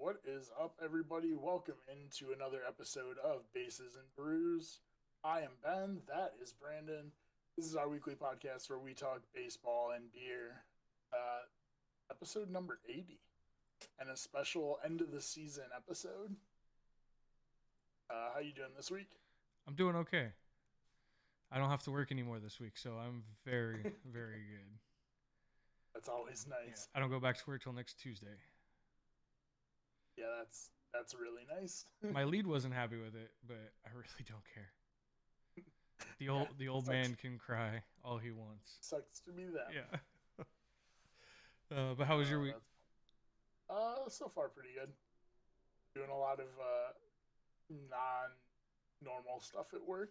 what is up, everybody? Welcome into another episode of Bases and Brews. I am Ben. That is Brandon. This is our weekly podcast where we talk baseball and beer. Uh, Episode number 80, and a special end of the season episode. How you doing this week? I'm doing okay. I don't have to work anymore this week, so I'm very, very good. That's always Yeah, nice. I don't go back to work till next Tuesday. Yeah, that's really nice. My lead wasn't happy with it, but I really don't care. The Yeah, old sucks. man can cry all he wants. Sucks to be them. Yeah. But how was your week? That's so far pretty good. Doing a lot of non-normal stuff at work.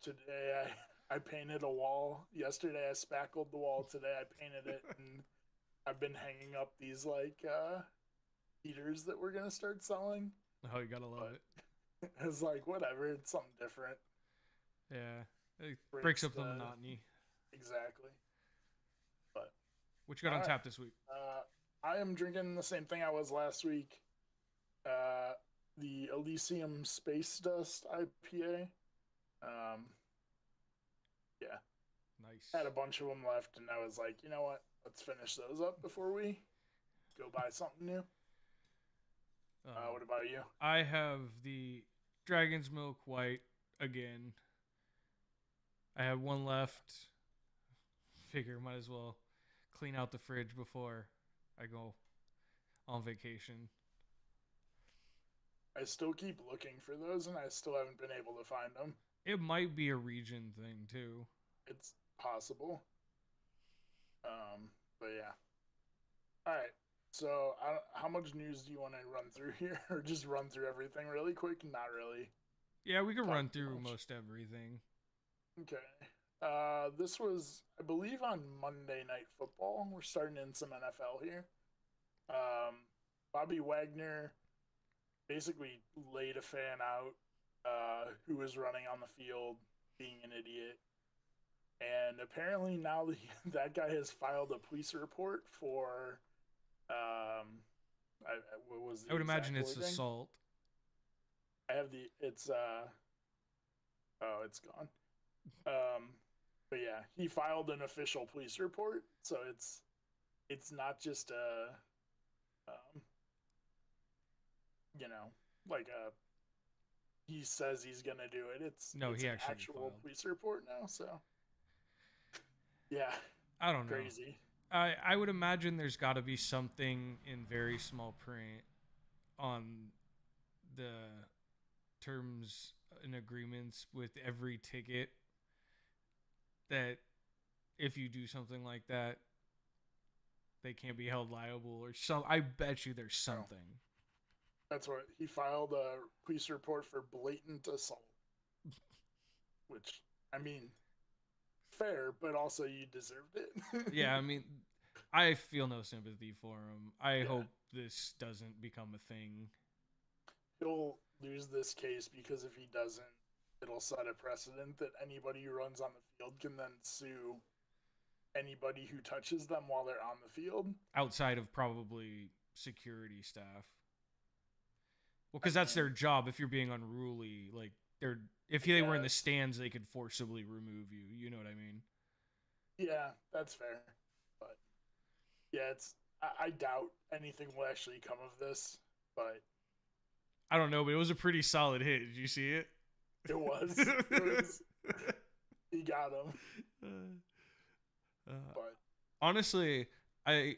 Today I painted a wall. Yesterday I spackled the wall. Today I painted it, and I've been hanging up these heaters that we're gonna start selling. Oh, you gotta love But it. it's like whatever. It's something different. Yeah, it breaks Breaks up the the monotony. exactly. But What you got all on right. tap this week? I am drinking the same thing I was last week. Uh, the Elysium Space Dust IPA. Um, yeah, Nice. had a bunch of them left, and I was like, you know what? Let's finish those up before we go buy something new. What Um, about you? I have the Dragon's Milk White again. I have one left. Figure might as well clean out the fridge before I go on vacation. I still keep looking for those, and I still haven't been able to find them. It might be a region thing too. It's possible. But yeah. All right. So, how much news do you want to run through here, or just run through everything really quick? Not really. Yeah, we can Talk run too through much. most everything. Okay. This was, I believe, on Monday Night Football. We're starting in some NFL here. Um, Bobby Wagner basically laid a fan out who was running on the field being an idiot. And apparently now that guy has filed a police report for, what was I the would imagine exact it's wording? assault. Oh, it's gone. Um, but yeah, he filed an official police report, so it's not just um, you know, like a he says he's gonna do it. No, It's he an actually actual filed. police report now. So yeah, I don't know. crazy. I would imagine there's got to be something in very small print on the terms and agreements with every ticket that if you do something like that, they can't be held liable or some. I bet you there's So something. that's what he filed a police report for blatant assault, which I mean, fair, but also you deserved it. Yeah, I mean, I feel no sympathy for him. I Yeah, hope this doesn't become a thing. he'll lose this case because if he doesn't, it'll set a precedent that anybody who runs on the field can then sue anybody who touches them while they're on the field. Outside of probably security staff. Well, I because that's mean, their job. If you're being unruly, like they're if I they were in the guess, stands, they could forcibly remove you. You know what I mean? yeah, that's fair. But yeah, I doubt anything will actually come of this, but I don't know, but it was a pretty solid hit. Did you see it? it was. It was. He got him. uh, But honestly, I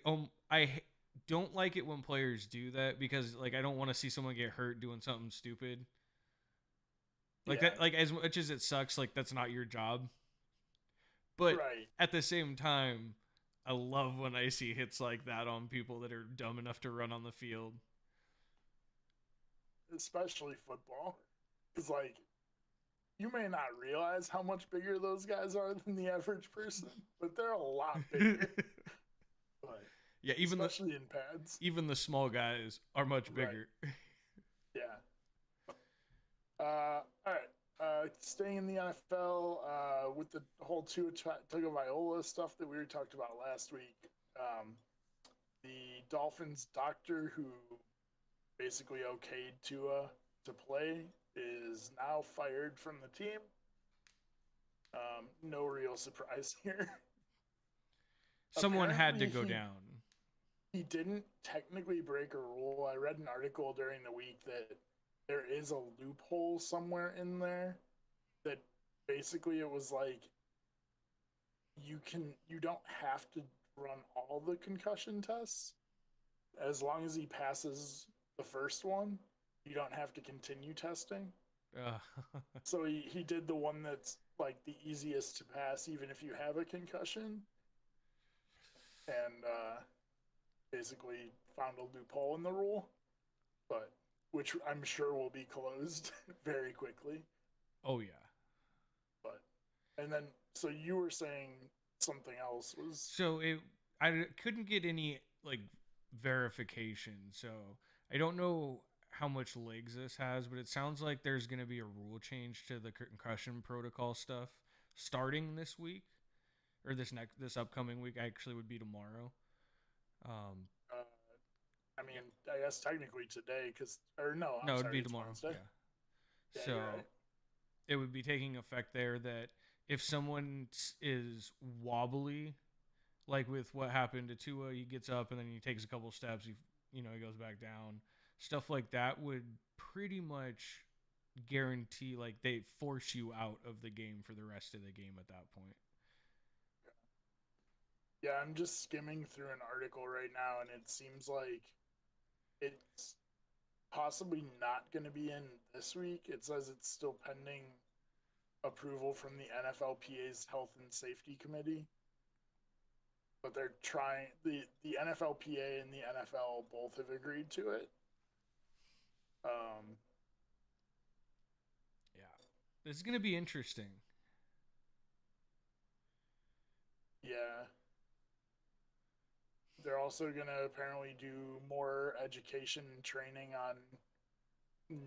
don't like it when players do that because like I don't want to see someone get hurt doing something stupid. Like yeah, that, like as much as it sucks, like that's not your job. But right. at the same time, I love when I see hits like that on people that are dumb enough to run on the field. Especially football. It's like you may not realize how much bigger those guys are than the average person, but they're a lot bigger. But Yeah, especially in pads. even the small guys are much Right. bigger. Yeah. All right. Staying in the NFL with the whole Tua Tagovailoa stuff that we talked about last week. The Dolphins doctor who basically okayed to play is now fired from the team. No real surprise here. Someone had to Apparently, go down. he didn't technically break a rule. I read an article during the week that there is a loophole somewhere in there that basically it was like you don't have to run all the concussion tests as long as he passes the first one. You don't have to continue testing. Uh, So he did the one that's like the easiest to pass, even if you have a concussion, and basically found a loophole in the rule, but which I'm sure will be closed very quickly. oh yeah. But and then so you were saying something else was So I couldn't get any like verification. So I don't know how much legs this has, but it sounds like there's going to be a rule change to the concussion protocol stuff starting this week or this upcoming week. Actually, would be tomorrow. Um, I mean, I guess technically today, because or no, I'm no, it'd sorry, be it's tomorrow. Wednesday. Yeah. Yeah, So you're right. it would be taking effect there that if someone is wobbly, like with what happened to Tua, he gets up and then he takes a couple steps, he goes back down. Stuff like that would pretty much guarantee like they force you out of the game for the rest of the game at that point. Yeah, I'm just skimming through an article right now, and it seems like it's possibly not going to be in this week. It says it's still pending approval from the NFLPA's Health and Safety Committee, but they're trying the NFLPA and the NFL both have agreed to it. Um, Yeah. This is going to be interesting. yeah, they're also going to apparently do more education and training on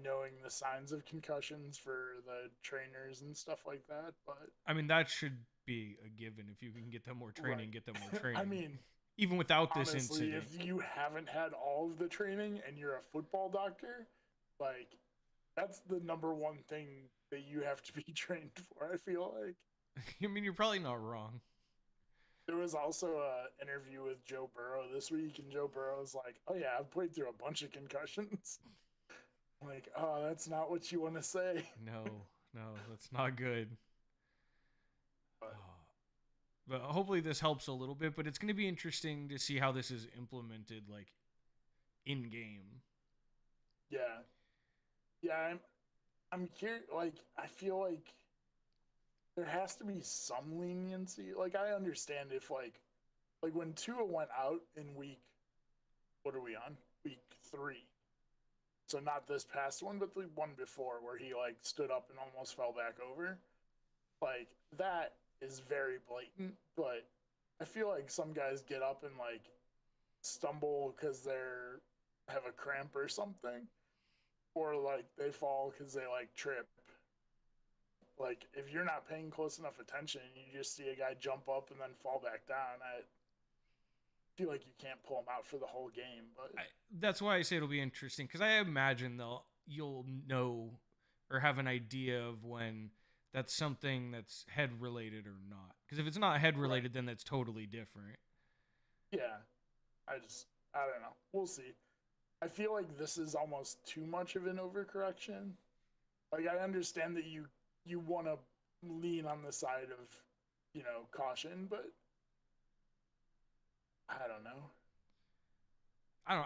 knowing the signs of concussions for the trainers and stuff like that. But I mean, that should be a given. If you can get them more training, right, get them more I training. mean, Even without this honestly, if incident. you haven't had all of the training and you're a football doctor, like that's the number one thing that you have to be trained for. I feel like I mean, you're probably not wrong. there was also an interview with Joe Burrow this week, and Joe Burrow's like, "Oh yeah, I've played through a bunch of concussions." Like, oh, that's not what you want to say. No, no, that's not good. But Oh. But hopefully this helps a little bit. But it's going to be interesting to see how this is implemented, like in game. yeah, yeah, I'm curious. Like, I feel like there has to be some leniency. Like, I understand if like when Tua went out in week, what are we on? Week 3. So not this past one, but the one before where he like stood up and almost fell back over. Like that is very blatant, but I feel like some guys get up and like stumble because they're have a cramp or something, or like they fall because they like trip. Like if you're not paying close enough attention, you just see a guy jump up and then fall back down. I feel like you can't pull him out for the whole game, but That's why I say it'll be interesting because I imagine you'll know or have an idea of when that's something that's head related or not. Because if it's not head right, related, then that's totally different. yeah. I don't know. We'll see. I feel like this is almost too much of an overcorrection. Like I understand that you want to lean on the side of caution, but I don't know. I don't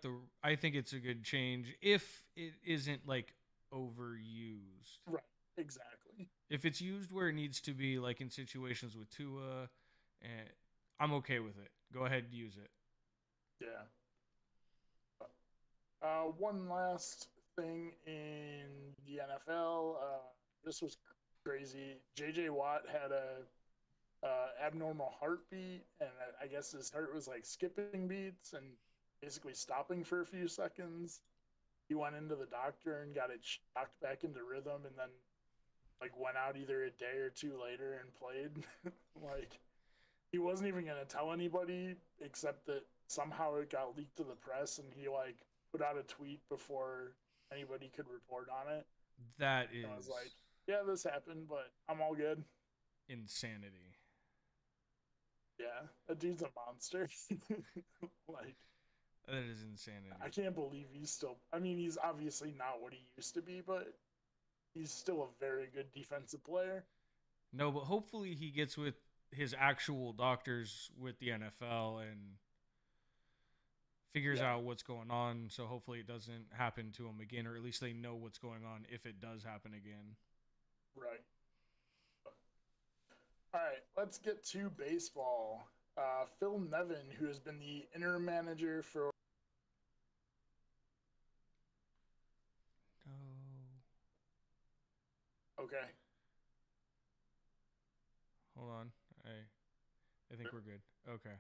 know. I think it's a good change if it isn't like overused. Right, exactly. If it's used where it needs to be, like in situations with Tua, and I'm okay with it. Go ahead and use it. Yeah. One last thing in the NFL. This was crazy. J.J. Watt had a abnormal heartbeat, and I guess his heart was like skipping beats and basically stopping for a few seconds. He went into the doctor and got it shocked back into rhythm, and then like went out either a day or two later and played. Like he wasn't even gonna tell anybody except that somehow it got leaked to the press, and he like put out a tweet before anybody could report on it. That And I was like, is yeah, this happened, but I'm all good. insanity. Yeah, that dude's a monster. Like, That is I insanity. can't believe he's still. I mean, he's obviously not what he used to be, but he's still a very good defensive player. No, but hopefully he gets with his actual doctors with the NFL and figures Yeah, out what's going on. So hopefully it doesn't happen to him again, or at least they know what's going on if it does happen again. right. All right, let's get to baseball. Phil Nevin, who has been the interim manager for. No. Okay. Hold on. I think we're good. Okay.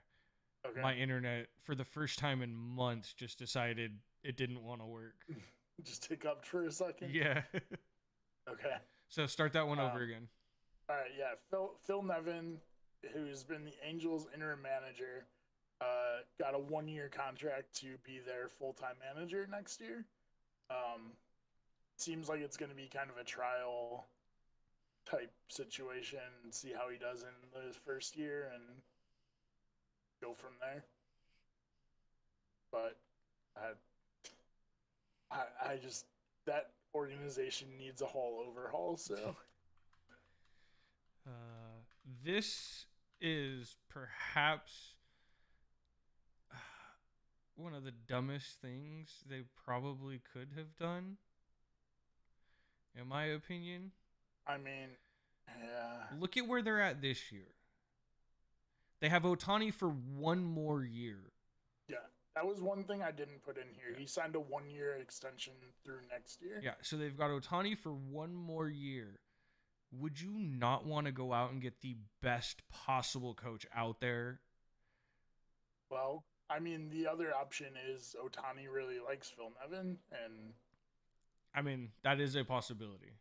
Okay. My internet, for the first time in months, just decided it didn't want to work. Just hiccup for a second. Yeah. Okay. So start that one over Um, again. all right. Yeah. Phil Nevin, who's been the Angels interim manager, got a 1 year contract to be their full time manager next year. Um, Seems like it's going to be kind of a trial type situation. See how he does in his first year and go from there. But I just that organization needs a whole overhaul. So This is perhaps one of the dumbest things they probably could have done, in my opinion. I mean, yeah, Look at where they're at this year. They have Otani for one more year. yeah. That was one thing I didn't put in here. Yeah. He signed a 1 year extension through next year. Yeah, so they've got Otani for one more year. Would you not want to go out and get the best possible coach out there? Well, I mean, the other option is Otani really likes Phil Nevin, I mean, that is a possibility.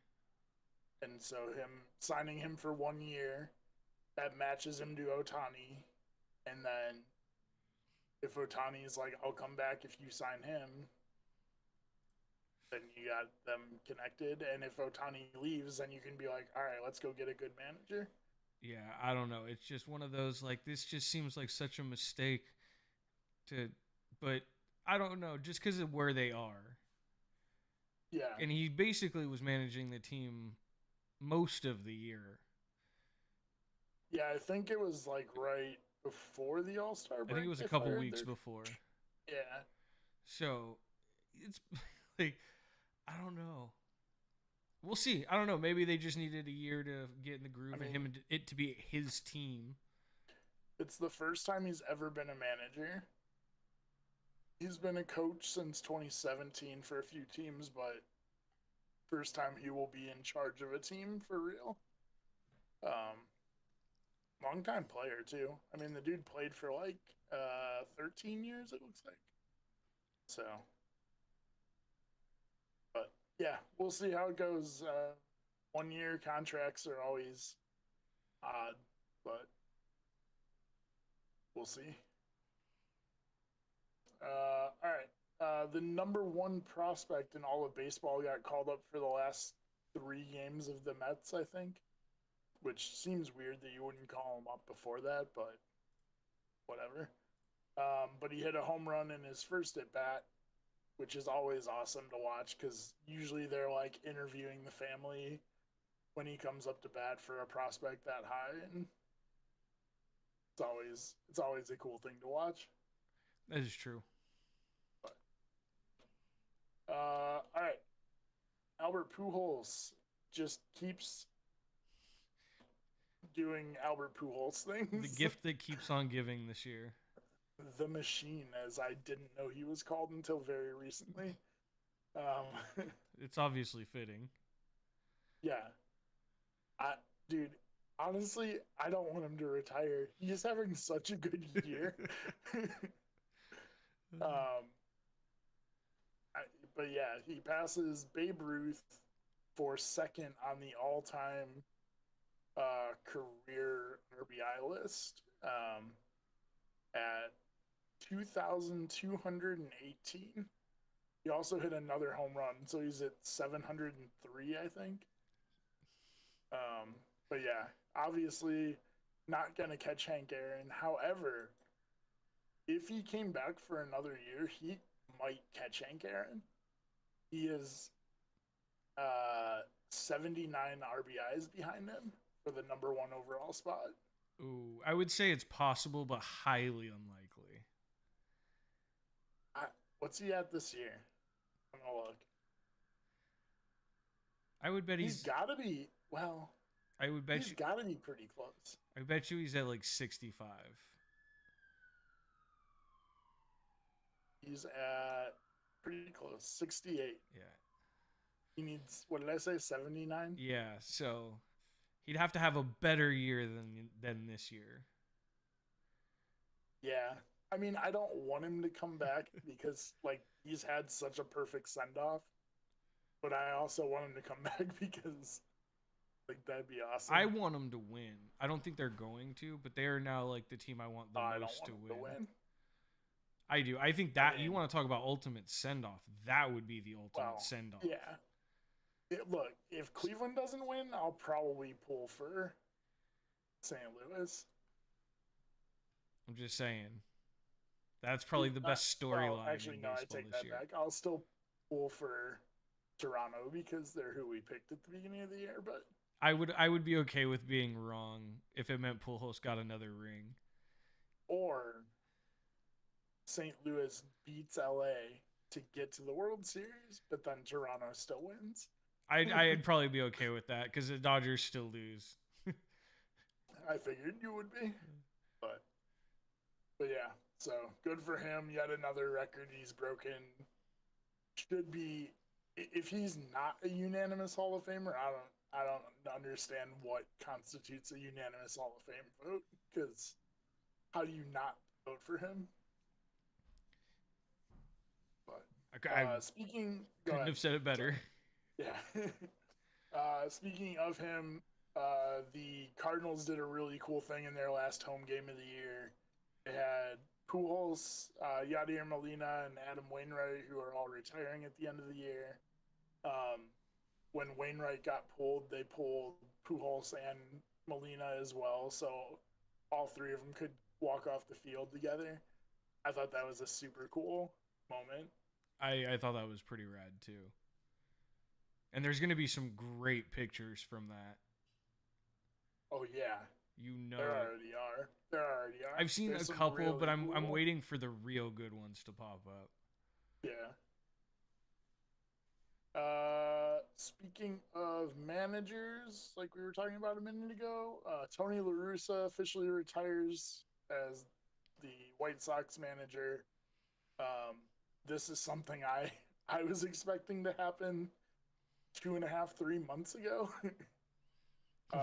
and so him signing him for 1 year that matches him to Otani, and then if Otani is like, "I'll come back if you sign him," then you got them connected. And if Otani leaves, then you can be like, "All right, let's go get a good manager." Yeah, I don't know. It's just one of those, like, this just seems like such a mistake to, but I don't know, just because of where they are. Yeah, And he basically was managing the team most of the year. yeah. I think it was like right before the All Star I think break. it was a If I couple heard weeks there, before. yeah, So it's like, I don't know. We'll see. I don't know. Maybe they just needed a year to get in the I groove and mean, it to be his team. it's the first time he's ever been a manager. He's been a coach since 2017 for a few teams, but first time he will be in charge of a team for real. Um, Long time player too. I mean, the dude played for like 13 years. It looks like. So, but yeah, we'll see how it goes. 1 year contracts are always odd, but we'll see. All right. The number one prospect in all of baseball got called up for the last 3 games of the Mets, I think, which seems weird that you wouldn't call him up before that, but whatever. But he hit a home run in his first at bat, which is always awesome to watch because usually they're like interviewing the family when he comes up to bat for a prospect that high, and it's always a cool thing to watch. That is true. But all right, Albert Pujols just keeps doing Albert Pujols The things. gift that keeps on giving this year. The Machine, as I didn't know he was called until very recently. Um, It's obviously fitting. yeah, I dude, honestly, I don't want him to retire. He's having such a good year. um, I, but yeah, he passes Babe Ruth for second on the all-time career RBI list at 2,218. He also hit another home run, so he's at 703, I think. Um, but yeah, obviously not gonna catch Hank Aaron. However, if he came back for another year, he might catch Hank Aaron. He is 79 RBIs behind him for the number one overall spot. Ooh, I would say it's possible, but highly unlikely. I, what's he at this year? I'm gonna look. I would bet He's got to be well. I would bet He's you. got to be pretty close. I bet you he's at like 65. He's at pretty close, 68. Yeah. He needs, what did I say, 79? Yeah. So he'd have to have a better year than this year. Yeah. I mean, I don't want him to come back because like he's had such a perfect send off, but I also want him to come back because like that'd be awesome. I want them to win. I don't think they're going to, but they are now like the team I want the I don't most want to him win. to win. I do. I think that I mean, you want to talk about ultimate send off. That would be the ultimate send off. Yeah. Look, if Cleveland doesn't win, I'll probably pull for St. Louis. I'm just saying. That's probably the best storyline actually, in no, I baseball take this that year. back. I'll still pull for Toronto because they're who we picked at the beginning of the year. But I would be okay with being wrong if it meant Pujols got another ring. or St. Louis beats LA to get to the World Series, but then Toronto still wins. I'd probably be okay with that because the Dodgers still lose. I figured you would be, but yeah. So good for him. Yet another record he's broken. Should be, if he's not a unanimous Hall of Famer, I don't understand what constitutes a unanimous Hall of Fame vote, because how do you not vote for him? But I speaking, couldn't have said it better. Yeah. Speaking of him, the Cardinals did a really cool thing in their last home game of the year. They had Pujols, Yadier Molina, and Adam Wainwright, who are all retiring at the end of the year. When Wainwright got pulled, they pulled Pujols and Molina as well, so all three of them could walk off the field together. I thought that was a super cool moment. I thought that was pretty rad too. And there's going to be some great pictures from that. Oh yeah, you know, there already are. There already are. I've seen There's a couple, really but I'm cool. waiting for the real good ones to pop up. Yeah. Speaking of managers, like we were talking about a minute ago, Tony La Russa officially retires as the White Sox manager. This is something I was expecting to happen 2.5, 3 months ago.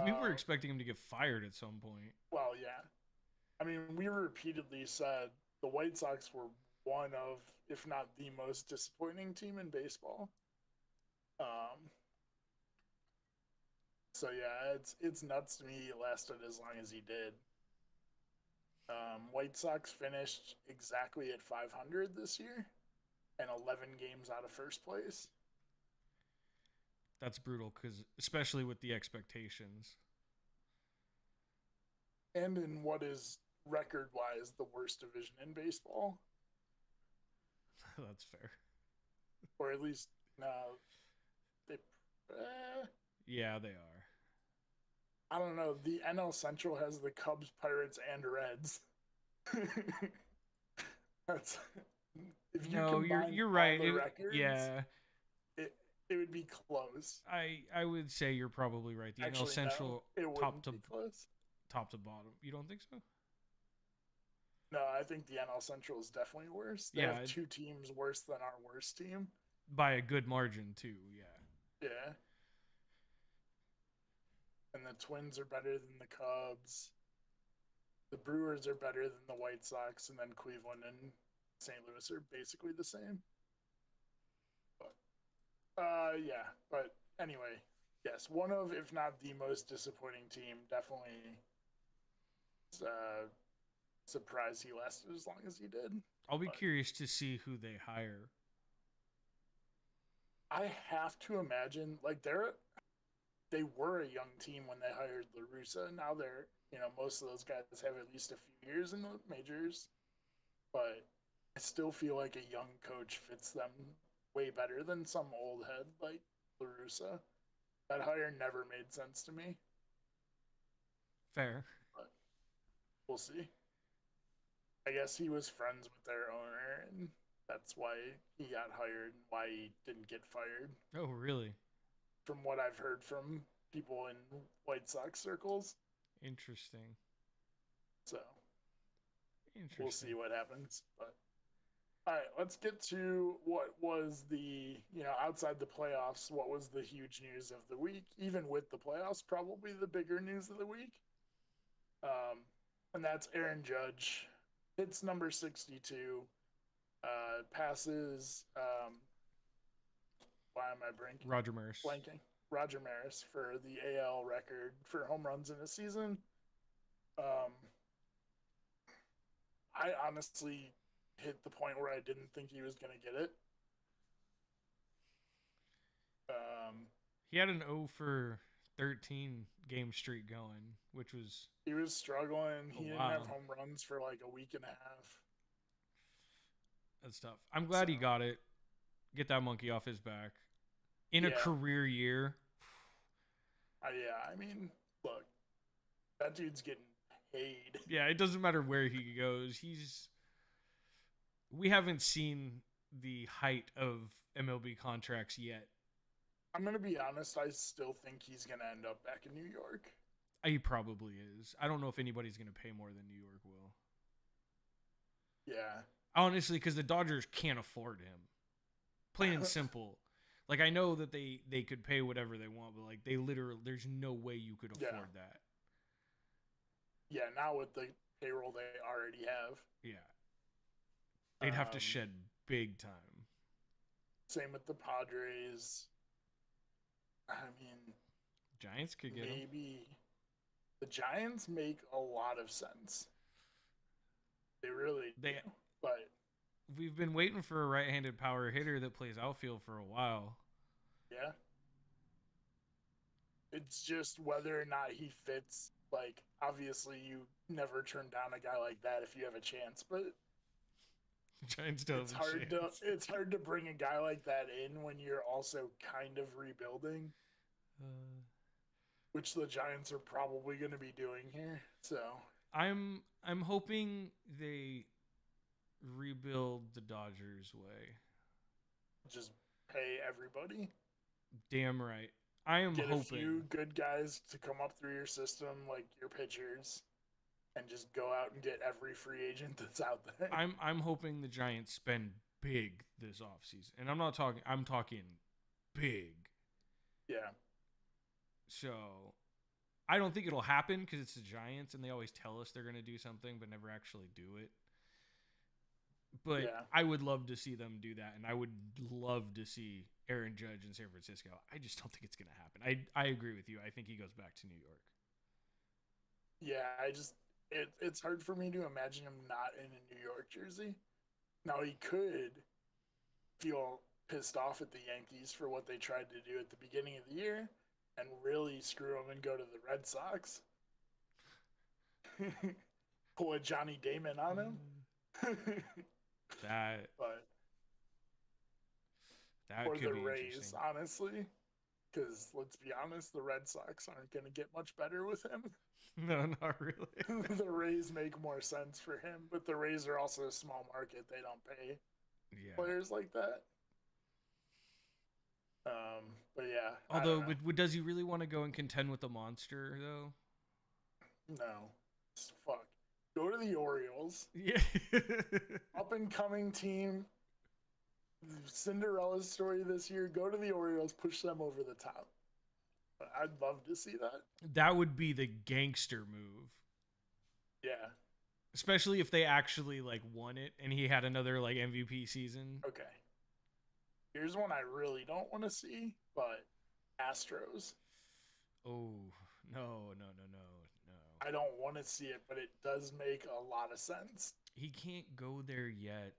We were expecting him to get fired at some point. Well, yeah. I mean, we repeatedly said the White Sox were one of, if not the most disappointing team in baseball. So yeah, it's nuts to me he lasted as long as he did. White Sox finished exactly at 500 this year, and 11 games out of first place. That's brutal, because especially with the expectations. And in what is record-wise the worst division in baseball. That's fair. Or at least, no, they. Yeah, they are. I don't know. The NL Central has the Cubs, Pirates, and Reds. That's if you combine you're right. all the records, yeah, it would be close. I would say you're probably right. The Actually, NL Central no, it top to be close. Top to bottom. You don't think so? No, I think the NL Central is definitely worse. They have two teams worse than our worst team by a good margin too. Yeah. Yeah. And the Twins are better than the Cubs. The Brewers are better than the White Sox, and then Cleveland and St. Louis are basically the same. But yeah. But anyway, yes, one of, if not the most disappointing team. Definitely surprised he lasted as long as he did. I'll be curious to see who they hire. I have to imagine like they were a young team when they hired LaRussa. Now they're, most of those guys have at least a few years in the majors, but I still feel like a young coach fits them way better than some old head like LaRussa. That hire never made sense to me, Fair. but we'll see. I guess he was friends with their owner, and that's why he got hired and why he didn't get fired, Oh, really? from what I've heard from people in White Sox circles. Interesting. So we'll Interesting. see what happens. But all right, let's get to what was the, outside the playoffs, what was the huge news of the week? Even with the playoffs, probably the bigger news of the week. And that's Aaron Judge hits number 62, passes. Why am I Roger Maris. blanking? Roger Maris for the AL record for home runs in a season. Um, I honestly hit the point where I didn't think he was going to get it. He had an 0 for 13 game streak going, which was He was struggling. He didn't have while. home runs for like a week and a half. That's tough. I'm glad he got it. Get that monkey off his back. In a career year. Yeah, I mean, look, that dude's getting paid. Yeah, it doesn't matter where he goes. We haven't seen the height of MLB contracts yet. I'm going to be honest, I still think he's going to end up back in New York. He probably is. I don't know if anybody's going to pay more than New York will. Yeah. Honestly, because the Dodgers can't afford him. Plain and simple. Like, I know that they could pay whatever they want, but, like, they literally, there's no way you could afford that. Yeah, now with the payroll they already have. Yeah. They'd have to shed big time. Same with the Padres. I mean, Giants could get him. Maybe. The Giants make a lot of sense. They really do. But we've been waiting for a right-handed power hitter that plays outfield for a while. Yeah. It's just whether or not he fits. Like, obviously, you never turn down a guy like that if you have a chance, but Giants don't it's hard to bring a guy like that in when you're also kind of rebuilding, which the Giants are probably going to be doing here. So I'm hoping they rebuild the Dodgers way. Just pay everybody. Damn right. I am hoping. Get a few good guys to come up through your system, like your pitchers, and just go out and get every free agent that's out there. I'm hoping the Giants spend big this offseason. And I'm talking big. Yeah. So I don't think it'll happen because it's the Giants and they always tell us they're going to do something but never actually do it. But yeah. I would love to see them do that, and I would love to see Aaron Judge in San Francisco. I just don't think it's going to happen. I agree with you. I think he goes back to New York. Yeah, it's hard for me to imagine him not in a New York jersey. Now, he could feel pissed off at the Yankees for what they tried to do at the beginning of the year and really screw him and go to the Red Sox. Pull a Johnny Damon on him. That or could the be Rays, honestly, because let's be honest, the Red Sox aren't going to get much better with him. No, not really. The Rays make more sense for him, but the Rays are also a small market. They don't pay players like that. But yeah. Although, does he really want to go and contend with the monster though? No, fuck. Go to the Orioles. Yeah. Up and coming team. Cinderella's story this year. Go to the Orioles, push them over the top. I'd love to see that. That would be the gangster move. Yeah. Especially if they actually won it and he had another MVP season. Okay. Here's one I really don't want to see, but Astros. Oh, no. I don't want to see it, but it does make a lot of sense. He can't go there yet.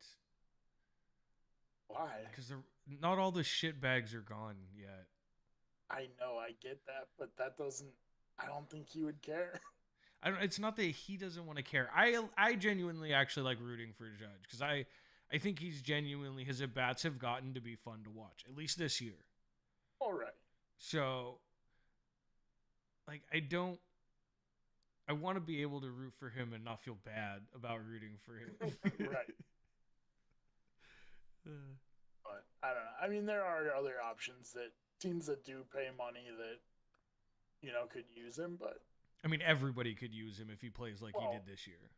Why? Because not all the shit bags are gone yet. I know, I get that, but that doesn't. I don't think he would care. I don't. It's not that he doesn't want to care. I genuinely actually like rooting for Judge because I think he's genuinely his at bats have gotten to be fun to watch at least this year. All right. So like I don't. I want to be able to root for him and not feel bad about rooting for him. Right. But I don't know. I mean, there are other options that teams that do pay money that could use him, but I mean, everybody could use him if he plays like he well, did this year.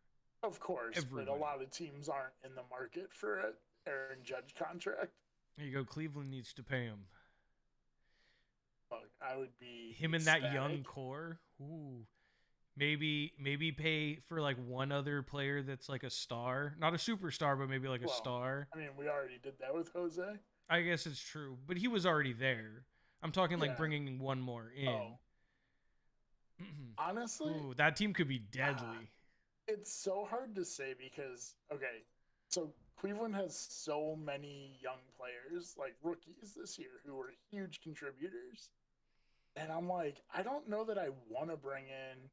of course, but a Everybody. lot of teams aren't in the market for an Aaron Judge contract. There you go. Cleveland needs to pay him. Look, I would be Him in that young ecstatic. core. Ooh. Maybe pay for like one other player that's like a star, not a superstar, but maybe like a Well, star. I mean, we already did that with Jose. I guess it's true, but he was already there. I'm talking like Yeah. bringing one more in. Oh, honestly, Ooh, that team could be ah, deadly. it's so hard to say because okay, so Cleveland has so many young players, like rookies this year, who are huge contributors, and I'm like, I don't know that I want to bring in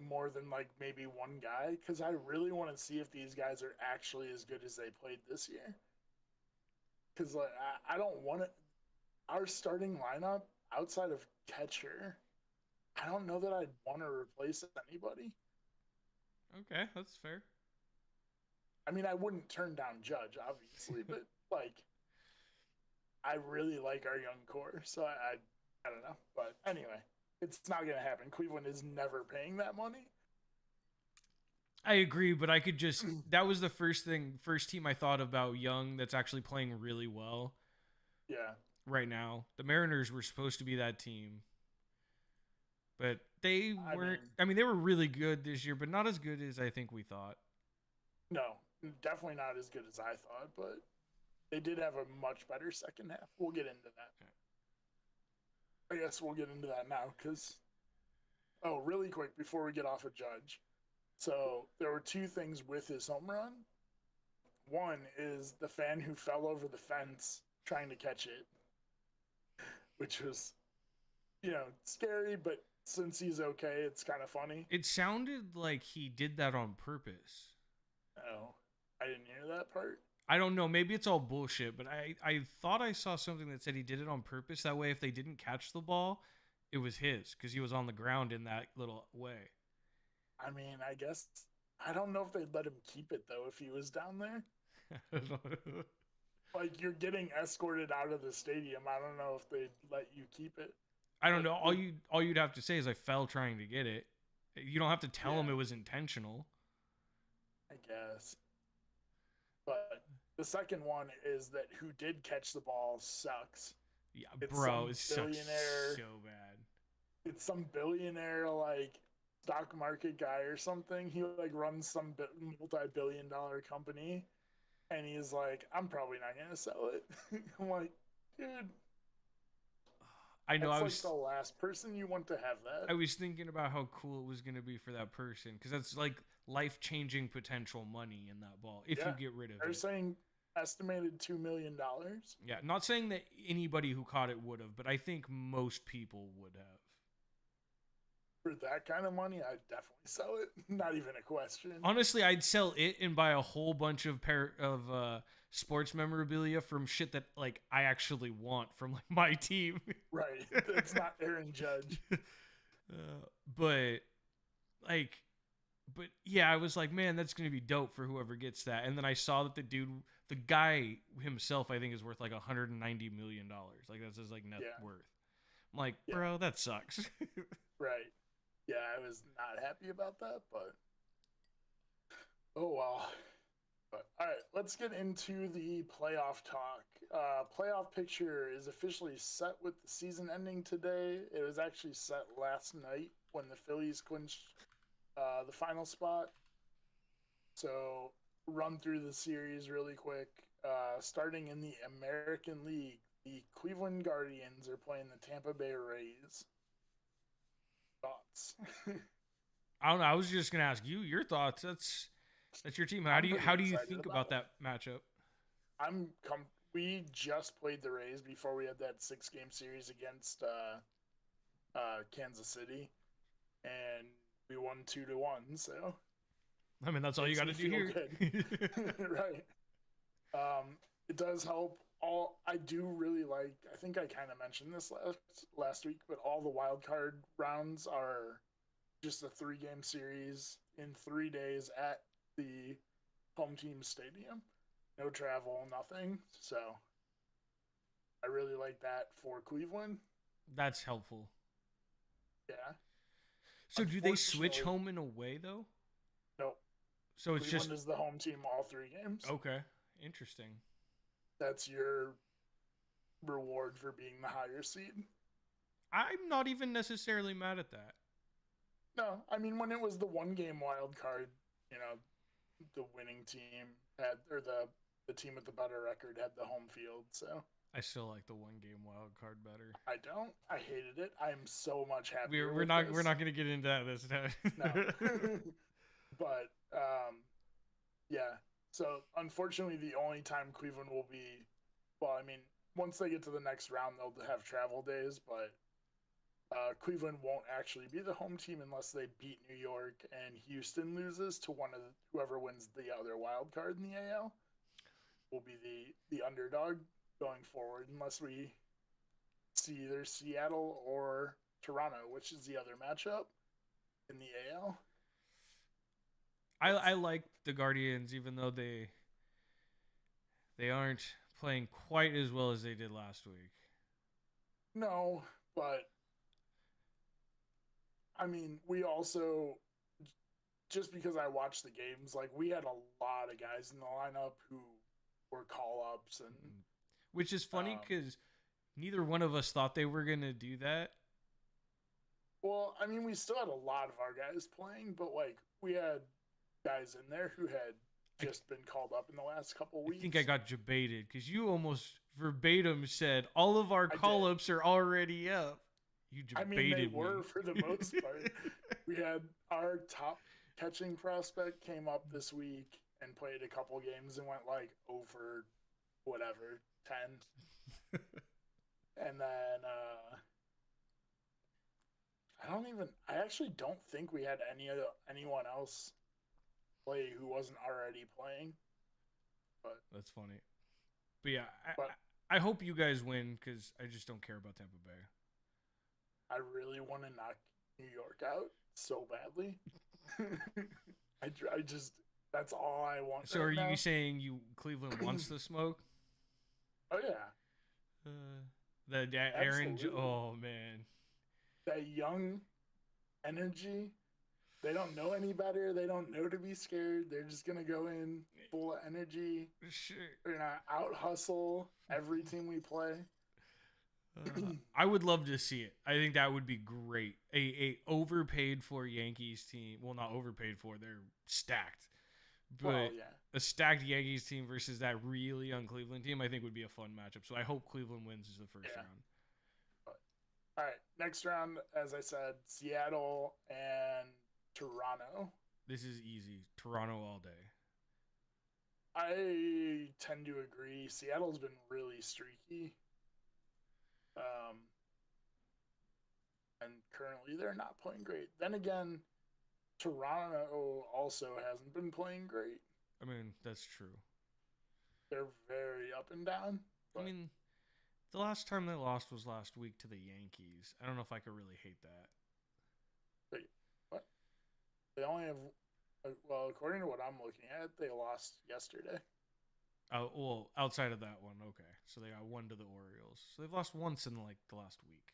more than like maybe one guy because I really want to see if these guys are actually as good as they played this year. Because like I don't want to our starting lineup outside of catcher. I don't know that I'd want to replace anybody. Okay, that's fair. I mean, I wouldn't turn down Judge, obviously, but like, I really like our young core, so I don't know. But anyway, it's not gonna happen. Cleveland is never paying that money. I agree, but I could just that was the first team I thought about young that's actually playing really well Yeah, right now. The Mariners were supposed to be that team, but they I weren't. mean, I mean, they were really good this year, but not as good as I think we thought. no, definitely not as good as I thought, but they did have a much better second half. We'll get into that. I guess we'll get into that now because really quick before we get off of Judge. So there were two things with his home run. One is the fan who fell over the fence trying to catch it, which was, scary, but since he's okay, it's kind of funny. It sounded like he did that on purpose. Oh, I didn't hear that part. I don't know. Maybe it's all bullshit, but I thought I saw something that said he did it on purpose. That way, if they didn't catch the ball, it was his because he was on the ground in that little way. I mean, I guess I don't know if they'd let him keep it though if he was down there. Like you're getting escorted out of the stadium. I don't know if they'd let you keep it. I don't But know. All you'd have to say is I fell trying to get it. You don't have to tell him yeah, it was intentional. I guess. But the second one is that who did catch the ball sucks. Yeah, It's bro, some it sucks billionaire. so bad. It's some billionaire like stock market guy or something. He like runs some multi-billion-dollar company, and he's like, I'm probably not gonna sell it. I'm like, dude, I know. that's like the last person you want to have that. I was thinking about how cool it was going to be for that person because that's like life-changing potential money in that ball if you Yeah, get rid of they're it. saying estimated $2 million Yeah, not saying that anybody who caught it would have, but I think most people would have. for that kind of money. I'd definitely sell it. Not even a question. Honestly, I'd sell it and buy a whole bunch of sports memorabilia from shit that like I actually want from like my team. Right, it's not Aaron Judge. But like, but yeah, I was like, man, that's gonna be dope for whoever gets that. And then I saw that the guy himself, I think is worth like $190 million. Like that's his like net Yeah, worth. I'm like, yeah, bro, that sucks. right. Yeah, I was not happy about that, but oh well. But all right, let's get into the playoff talk. Playoff picture is officially set with the season ending today. It was actually set last night when the Phillies clinched the final spot. So, run through the series really quick. Starting in the American League, the Cleveland Guardians are playing the Tampa Bay Rays. Thoughts? I don't know. I was just gonna ask you your thoughts. That's your team. I'm pretty How do you excited think about about it. that matchup? I'm we just played the Rays before we had that 6-game series against Kansas City, and we won 2-1. So I mean, that's all you makes got me to do feel here. good, right? It does help. All I do really like, I think I kind of mentioned this last week, but all the wild card rounds are just a 3-game series in 3 days at the home team stadium. No travel, nothing. So I really like that for Cleveland. That's helpful. Yeah. So do they switch Unfortunately, home and away though? no. So it's just Cleveland is the home team all 3 games. okay. Interesting. That's your reward for being the higher seed. I'm not even necessarily mad at that. No, I mean when it was the 1-game wild card, you know, the winning team had, or the team with the better record had the home field. So I still like the 1 game wild card better. I don't. I hated it. I'm so much happier. We're with not this. we're not gonna get into that this time. No, but yeah. So unfortunately, the only time Cleveland will be, well, I mean, once they get to the next round, they'll have travel days, but Cleveland won't actually be the home team unless they beat New York and Houston loses to one of whoever wins the other wild card in the AL will be the underdog going forward, unless we see either Seattle or Toronto, which is the other matchup in the AL. I like the Guardians, even though they aren't playing quite as well as they did last week. No, but I mean, we also, just because I watched the games, like we had a lot of guys in the lineup who were call ups, and Which is funny because neither one of us thought they were gonna do that. well, I mean, we still had a lot of our guys playing, but like we had guys in there who had just been called up in the last couple I weeks. think I got debated because you almost verbatim said all of our call ups are already up. You debated I mean, they me. were for the most part. We had our top catching prospect came up this week and played a couple games and went like over whatever 10. And then I actually don't think we had anyone else play who wasn't already playing. But That's funny. But yeah, but I hope you guys win because I just don't care about Tampa Bay. I really want to knock New York out so badly. I just, that's all I want. So right are you now. saying Cleveland wants the smoke? Oh yeah, That Aaron. Oh man, that young energy. They don't know any better. They don't know to be scared. They're just gonna go in full of energy. sure. They're gonna out hustle every team we play. I would love to see it. I think that would be great. A overpaid for Yankees team. Well, not overpaid for. They're stacked. But Well, yeah. a stacked Yankees team versus that really young Cleveland team, I think would be a fun matchup. So I hope Cleveland wins as the first round. But, all right, next round, as I said, Seattle and Toronto. This is easy. Toronto all day. I tend to agree. Seattle's been really streaky. And currently they're not playing great. Then again, Toronto also hasn't been playing great. I mean, that's true. They're very up and down. I mean, the last time they lost was last week to the Yankees. I don't know if I could really hate that. Wait, what? They only have, well, according to what I'm looking at, they lost yesterday. Oh, well, outside of that one, okay. So they got one to the Orioles. So they've lost once in like the last week.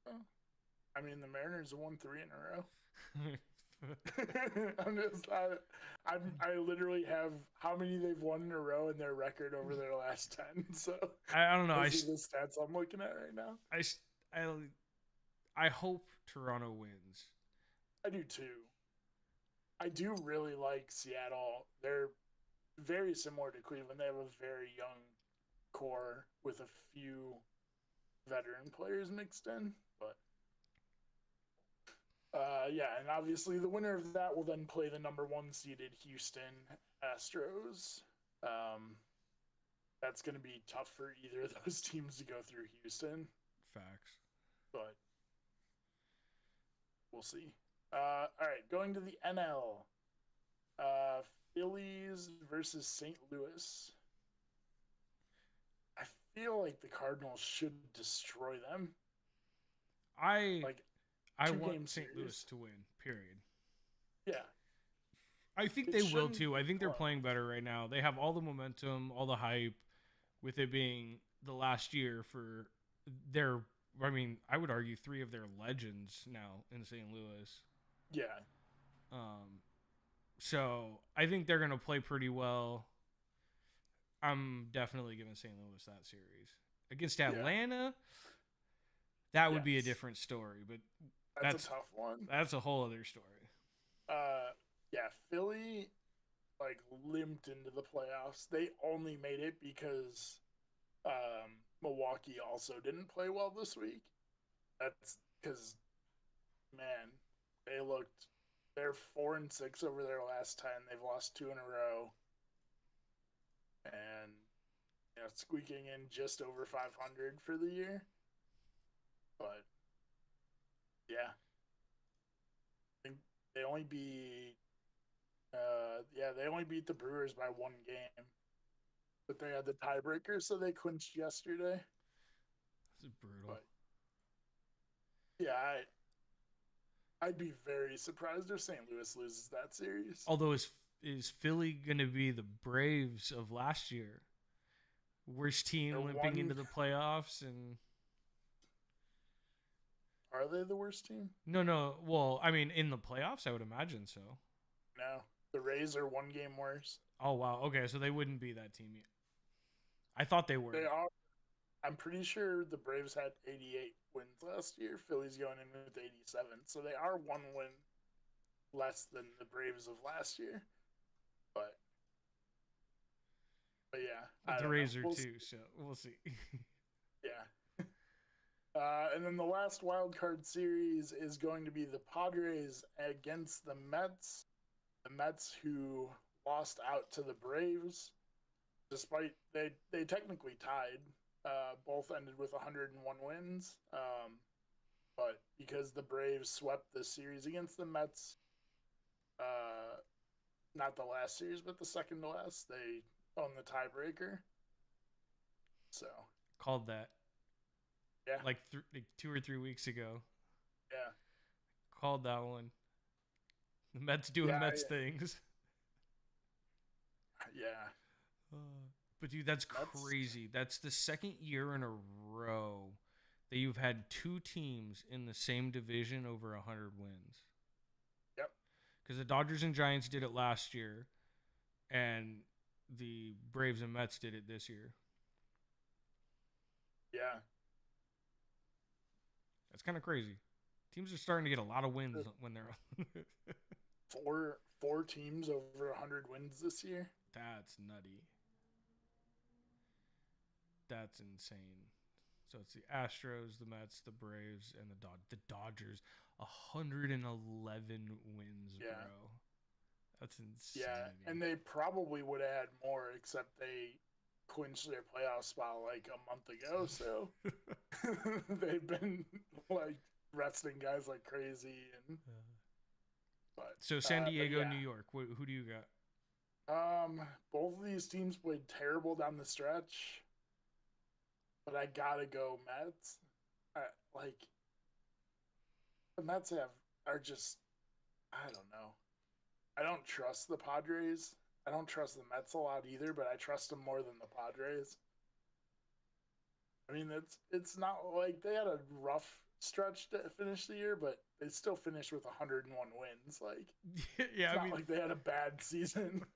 Oh. I mean, the Mariners have won 3 in a row. I literally have how many they've won in a row in their record over their last 10. So I don't know. Those are the stats I'm looking at right now. I hope Toronto wins. I do too. I do really like Seattle. They're very similar to Cleveland. They have a very young core with a few veteran players mixed in, but yeah, and obviously the winner of that will then play the number 1 seeded Houston Astros. that's going to be tough for either of those teams to go through Houston. Facts. But we'll see. All right, going to the NL. Uh, Phillies versus St. Louis. I feel like the Cardinals should destroy them. I Like I two want game St. Louis series. to win. Period. Yeah, I think it they will shouldn't too. be I think they're close. playing better right now. They have all the momentum, all the hype, with it being the last year for their. I mean, I would argue three of their legends now in St. Louis. Yeah, Um, so I think they're gonna play pretty well. I'm definitely giving St. Louis that series against yeah, Atlanta. That would be a yes. different story, but That's a that's tough one. that's a whole other story. Uh, yeah, Philly like limped into the playoffs. They only made it because Milwaukee also didn't play well this week. That's because man, they looked. They're 4-6 over their last 10. They've lost two in a row, and squeaking in just over 500 for the year. But yeah, I think they only beat. They only beat the Brewers by one game, but they had the tiebreaker, so they clinched yesterday. This is brutal. But yeah, I'd be very surprised if St. Louis loses that series. Although is Philly going to be the Braves of last year? Worst They're team limping into one. the playoffs and Are they the worst team? no. Well, I mean, in the playoffs, I would imagine so. No, the Rays are one game worse. Oh wow. Okay, so they wouldn't be that team yet. I thought they were. They are. I'm pretty sure the Braves had 88 wins last year. Philly's going in with 87, so they are one win less than the Braves of last year. But but yeah, But I the don't know. Rays are too, so we'll see. Yeah. And then the last wild card series is going to be the Padres against the Mets. The Mets who lost out to the Braves, despite they technically tied. Both ended with 101 wins. But because the Braves swept the series against the Mets, uh, not the last series, but the second to last, they own the tiebreaker. So Called that yeah, like 2 or 3 weeks ago. yeah, Called that one. The Mets doing yeah, Mets things. yeah. But dude, that's Mets. crazy. That's the second year in a row that you've had two teams in the same division over 100 wins. Yep. Because the Dodgers and Giants did it last year, and the Braves and Mets did it this year. Yeah. That's kind of crazy. Teams are starting to get a lot of wins when they're. Four teams over 100 wins this year. That's nutty. That's insane. So it's the Astros, the Mets, the Braves, and the Dodgers. 111 wins, Yeah. bro. That's Yeah, insanity. and they probably would have had more, except they clinched their playoff spot like a month ago. So they've been like resting guys like crazy, and So San but Diego, New yeah, York. Who do you got? both of these teams played terrible down the stretch, but I gotta go Mets. Like the Mets are just I don't know. I don't trust the Padres. I don't trust the Mets a lot either, but I trust them more than the Padres. I mean, it's not like they had a rough stretch to finish the year, but they still finished with 101 wins. Like Yeah, it's I not mean, like they had a bad season.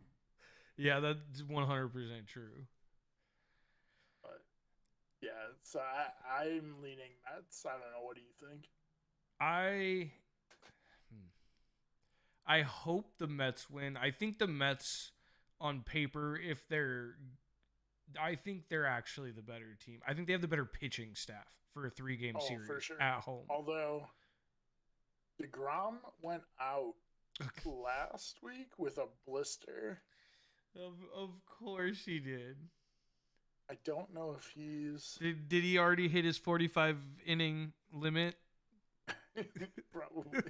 yeah, that's 100% true. But yeah, so I'm leaning Mets. I don't know. What do you think? I I hope the Mets win. I think the Mets, on paper, if they're, I think they're actually the better team. I think they have the better pitching staff for a 3 game Oh, for series sure. at home. Although DeGrom went out last week with a blister. Of course he did. I don't know if he's Did he already hit his 45 inning limit? probably.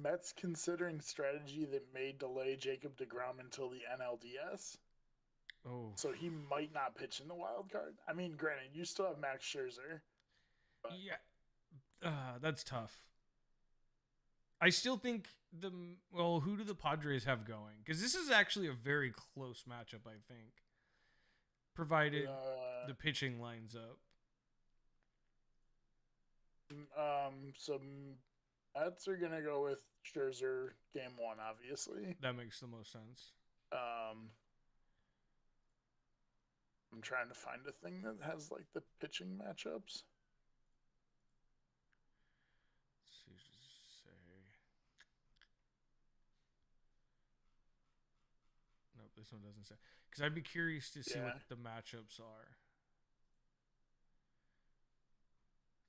Mets considering strategy that may delay Jacob DeGrom until the NLDS. Oh, So he might not pitch in the wild card. I mean, granted, you still have Max Scherzer, but yeah. That's tough. I still think who do the Padres have going? Because this is actually a very close matchup, I think, provided the pitching lines up. so Mets are gonna go with Scherzer game one, obviously. That makes the most sense. Um, I'm trying to find a thing that has like the pitching matchups. Let's see, just say. Nope, this one doesn't say. Because I'd be curious to see what Yeah. the matchups are.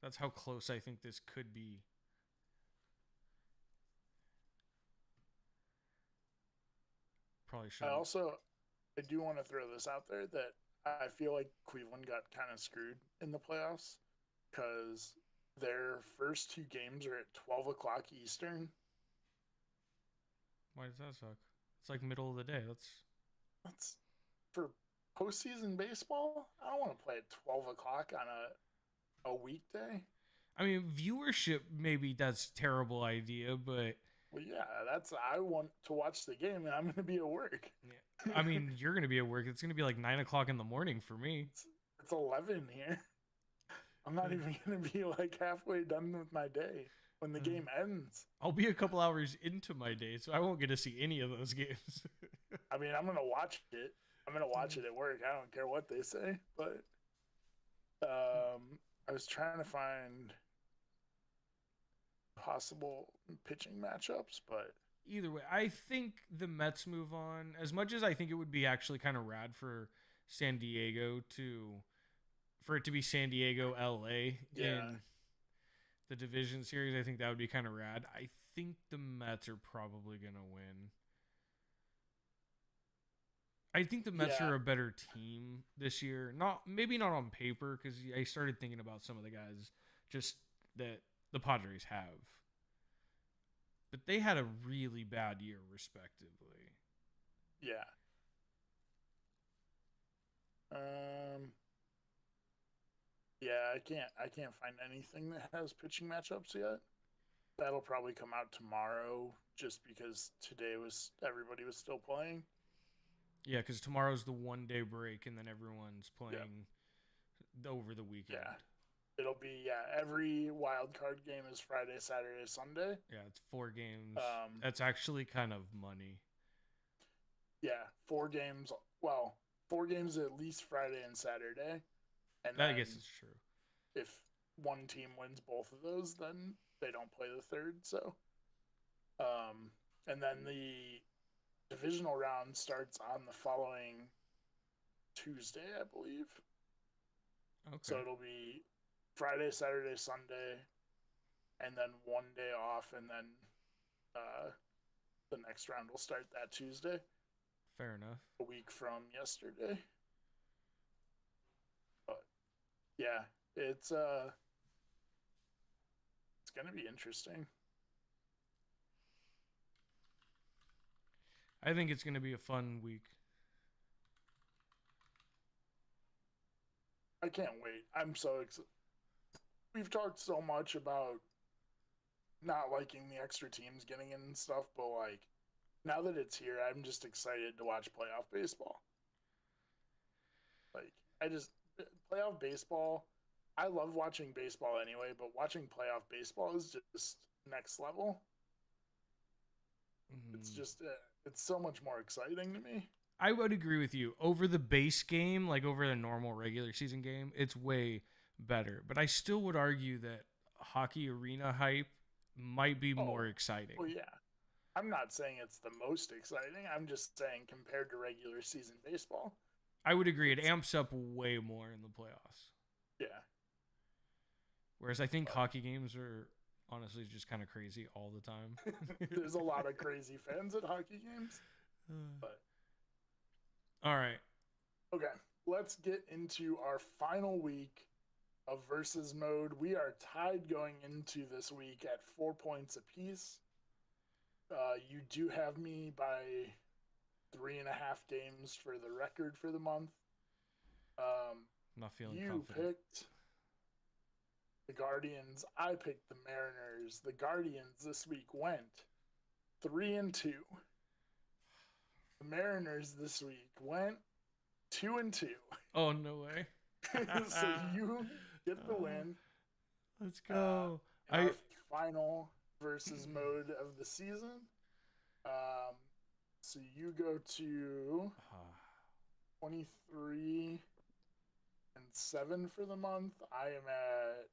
That's how close I think this could be. Probably shouldn't. I do want to throw this out there that I feel like Cleveland got kind of screwed in the playoffs because their first two games are at 12 o'clock Eastern. Why does that suck? It's like middle of the day. That's for postseason baseball. I don't want to play at 12 o'clock on a weekday. I mean, viewership, maybe that's a terrible idea, but Well, yeah, I want to watch the game and I'm going to be at work. yeah. I mean, you're going to be at work. It's going to be like 9 o'clock in the morning for me. It's 11 here. I'm not even going to be like halfway done with my day when the game ends. I'll be a couple hours into my day, so I won't get to see any of those games. I mean, I'm going to watch it. I'm going to watch it at work. I don't care what they say. But I was trying to find possible pitching matchups, but Either way, I think the Mets move on. As much as I think it would be actually kind of rad for San Diego for it to be San Diego LA yeah, in the division series, I think that would be kind of rad. I think the Mets are probably going to win. I think the Mets yeah, are a better team this year. Maybe not on paper, because I started thinking about some of the guys just that the Padres have. But they had a really bad year, respectively. yeah. Yeah, I can't find anything that has pitching matchups yet. That'll probably come out tomorrow, just because today was everybody was still playing. Yeah, because tomorrow's the 1 day break, and then everyone's Yeah, playing over the weekend. yeah. It'll be every wild card game is Friday, Saturday, Sunday. Yeah, it's 4 games. Um, That's actually kind of money. yeah, 4 games. Well, 4 games at least Friday and Saturday, and I then guess it's true. if one team wins both of those, then they don't play the third. So, and then the divisional round starts on the following Tuesday, I believe. Okay. So it'll be Friday, Saturday, Sunday, and then 1 day off, and then the next round will start that Tuesday, Fair enough. a week from yesterday. But yeah, it's gonna be interesting. I think it's going to be a fun week. I can't wait. I'm so excited. We've talked so much about not liking the extra teams getting in and stuff, but like now that it's here, I'm just excited to watch playoff baseball. Like I just playoff baseball. I love watching baseball anyway, but watching playoff baseball is just next level. It's just it's so much more exciting to me. I would agree with you. Over the base game, like over the normal regular season game, it's way better. But I still would argue that hockey arena hype might be more exciting. Well, yeah. I'm not saying it's the most exciting. I'm just saying compared to regular season baseball. I would agree. It amps up way more in the playoffs. Yeah. Whereas I think hockey games are honestly just kind of crazy all the time. There's a lot of crazy fans at hockey games. But all right. okay. let's get into our final week of versus mode. We are tied going into this week at 4 points apiece. You do have me by 3.5 games for the record for the month. Not feeling You confident. picked the Guardians. I picked the Mariners. The Guardians this week went 3-2. The Mariners this week went 2-2. Oh, no way. So you get the win. Let's go. In our final versus mode of the season. So you go to 23-7 for the month. I am at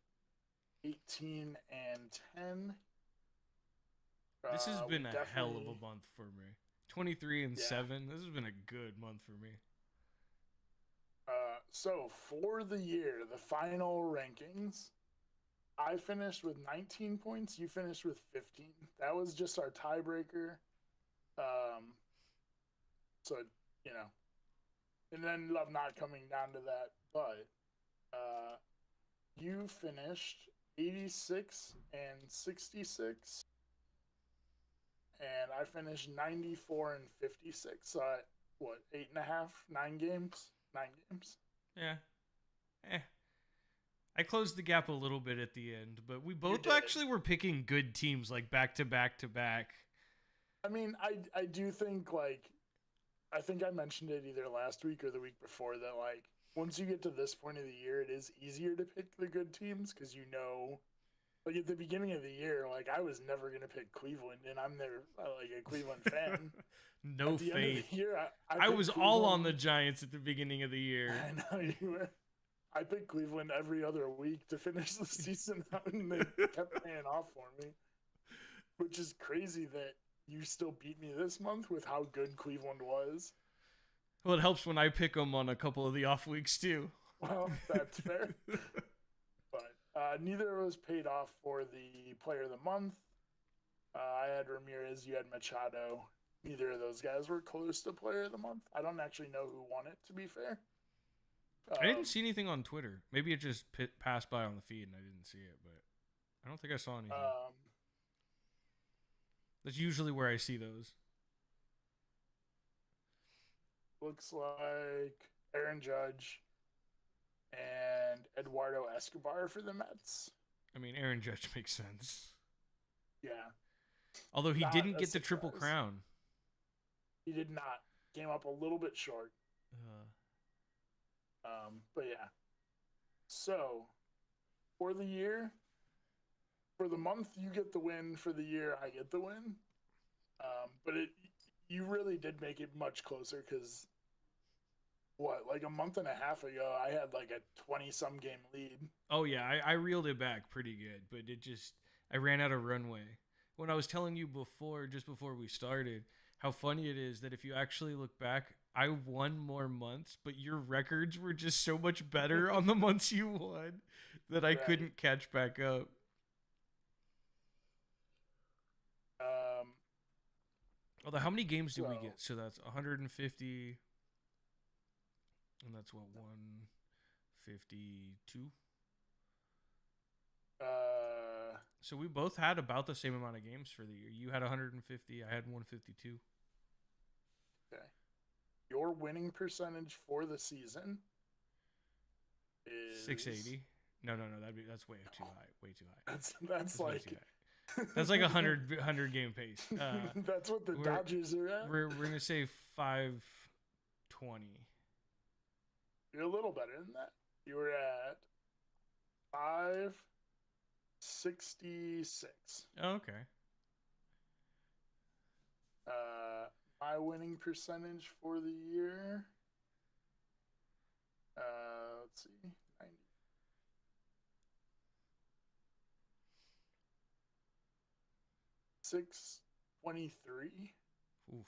18-10. This has been a hell of a month for me. 23-7. This has been a good month for me. So for the year, the final rankings, I finished with 19 points. You finished with 15. That was just our tiebreaker. So, you know, it ended up not coming down to that. But you finished 86-66. And I finished 94-56. So, what, 8.5, 9 games? 9 games. Yeah. I closed the gap a little bit at the end, but we both actually were picking good teams, like back to back to back. I mean, I do think, like, I think I mentioned it either last week or the week before that, like, once you get to this point of the year, it is easier to pick the good teams because you know, like, at the beginning of the year, like, I was never going to pick Cleveland, and I'm their, like, a Cleveland fan. No at the faith. End of the year, I was Cleveland. All on the Giants at the beginning of the year. I know you were. I picked Cleveland every other week to finish the season out, and they kept paying off for me, which is crazy that you still beat me this month with how good Cleveland was. Well, it helps when I pick them on a couple of the off weeks, too. Well, that's fair. But neither of us paid off for the player of the month. I had Ramirez, you had Machado. Neither of those guys were close to player of the month. I don't actually know who won it, to be fair. I didn't see anything on Twitter. Maybe it just passed by on the feed and I didn't see it, but I don't think I saw anything. That's usually where I see those. Looks like Aaron Judge and Eduardo Escobar for the Mets. I mean, Aaron Judge makes sense. Yeah. Although he didn't get the Triple Crown. He did not. Came up a little bit short. But yeah. So, for the year, for the month, you get the win. For the year, I get the win. But you really did make it much closer because, like a month and a half ago, I had like a 20-some game lead. Oh, yeah. I reeled it back pretty good, but I ran out of runway. When I was telling you just before we started, how funny it is that if you actually look back, I won more months, but your records were just so much better on the months you won that I couldn't catch back up. Although, how many games do we get? So that's 150, and that's what, 152? So we both had about the same amount of games for the year. You had 150, I had 152. Okay. Your winning percentage for the season is 680. No, that's way too high. Way too high. That's like that's like 100 game pace. That's what the Dodgers are at. We're gonna say 520. You're a little better than that. You were at 566. Oh, okay. My winning percentage for the year. Let's see, 90. 623. Oof,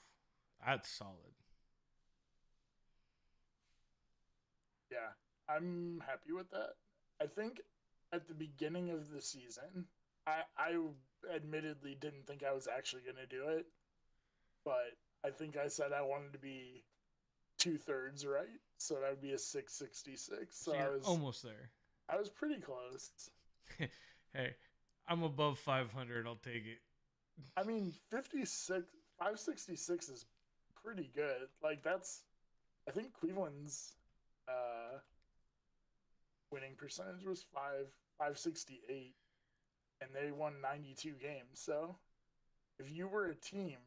that's solid. Yeah, I'm happy with that. I think at the beginning of the season, I admittedly didn't think I was actually going to do it, but I think I said I wanted to be 2/3 right, so that would be a 666. So So you're almost there. I was pretty close. Hey, I'm above 500. I'll take it. I mean, 566 is pretty good. Like that's, I think Cleveland's uh, winning percentage was 568, and they won 92 games. So if you were a team,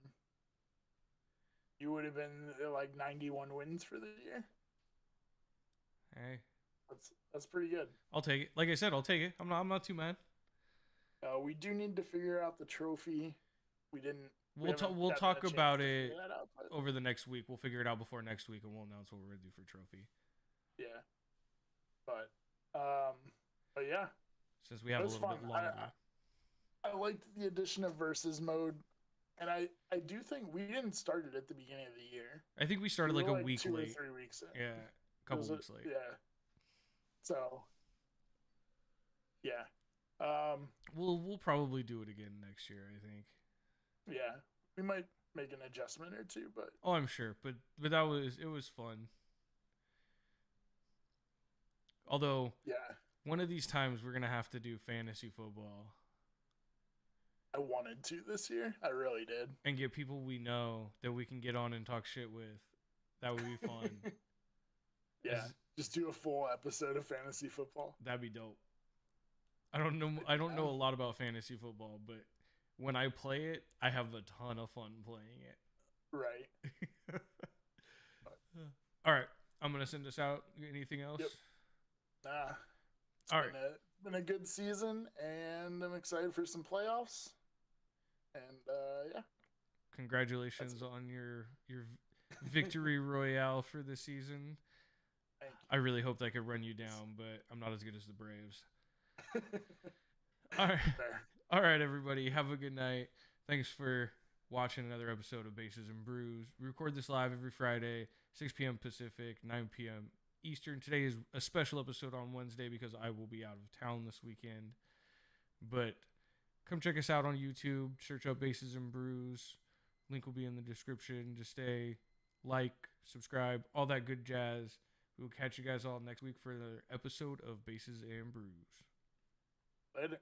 you would have been like 91 wins for the year. Hey, that's pretty good. I'll take it. Like I said, I'll take it. I'm not too mad. We do need to figure out the trophy. We didn't. We'll talk about it out, over the next week. We'll figure it out before next week, and we'll announce what we're gonna do for trophy. Yeah, but yeah. Since we have a little bit longer, I liked the addition of versus mode, and I do think we didn't start it at the beginning of the year. I think we started like a week 2 late. or 3 weeks in. Yeah, a couple weeks late. Yeah. So yeah. We'll probably do it again next year, I think. Yeah, we might make an adjustment or two, but I'm sure. But it was fun. Although, yeah, one of these times we're gonna have to do fantasy football. I wanted to this year. I really did. And get people we know that we can get on and talk shit with. That would be fun. Yeah, just do a full episode of fantasy football. That'd be dope. I don't know a lot about fantasy football, but when I play it, I have a ton of fun playing it. Right. All right. I'm going to send this out. Anything else? Yep. All right. Been a good season, and I'm excited for some playoffs. And yeah. Congratulations on your victory royale for the season. Thank you. I really hoped I could run you down, but I'm not as good as the Braves. All right. Fair. All right, everybody. Have a good night. Thanks for watching another episode of Bases and Brews. We record this live every Friday, 6 p.m. Pacific, 9 p.m. Eastern. Today is a special episode on Wednesday because I will be out of town this weekend. But come check us out on YouTube. Search up Bases and Brews. Link will be in the description. Just stay, like, subscribe, all that good jazz. We will catch you guys all next week for another episode of Bases and Brews. Later.